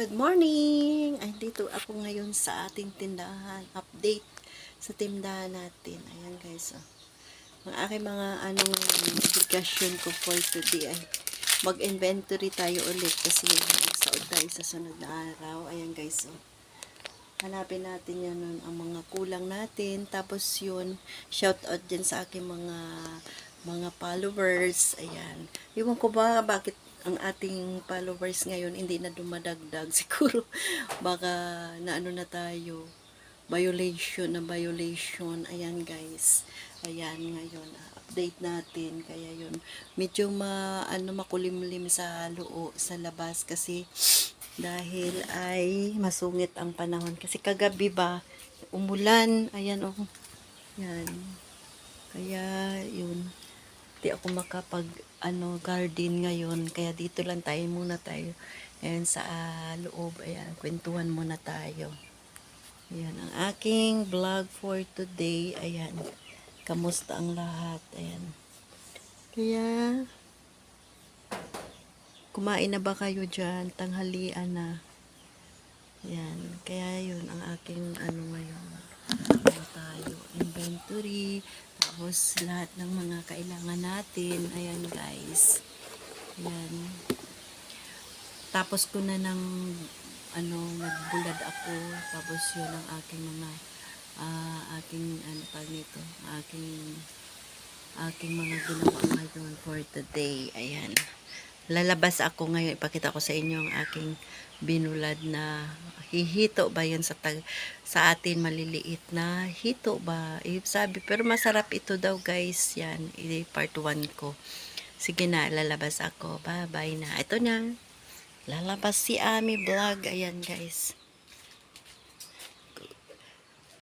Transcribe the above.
Good morning! Ay, dito ako ngayon sa ating tindahan. Update sa tindahan natin. Ayan guys. Ang aking mga obligasyon ko for today ay mag-inventory tayo ulit kasi magsaod tayo sa sunod na araw. Ayan guys. Hanapin natin yan ang mga kulang natin. Tapos yun, shout out din sa aking mga followers. Ayan. Iwan ko ba bakit ang ating followers ngayon hindi na dumadagdag. Siguro baka naano na tayo. Violation. Ayan guys. Ayan ngayon. Update natin. Kaya yun. Medyo makulimlim sa loo, sa labas kasi dahil ay masungit ang panahon. Kasi kagabi ba, umulan. Ayan oh. Yan. Kaya yun. Di ako makapag garden ngayon. Kaya dito lang tayo muna tayo. Ayan sa loob. Ayan. Kwentuhan muna tayo. Ayan. Ang aking vlog for today. Ayan. Kamusta ang lahat. Ayan. Kaya kumain na ba kayo dyan? Tanghalian na. Yan. Kaya yun ang aking ngayon. Tayo. Inventory. Tapos lahat ng mga kailangan natin. Ayan guys. Ayan. Tapos ko na ng nagbulad ako. Tapos yun ang aking mga aking mga ginawa ngayon for today. Ayan. Lalabas ako ngayon, ipakita ko sa inyo ang aking binulad na hihito ba yun sa atin maliliit na hito ba? Sabi, pero masarap ito daw guys. Yan, part 1 ko. Sige na, lalabas ako. Bye bye na. Ito na. Lalabas si Ami Vlog. Ayan guys.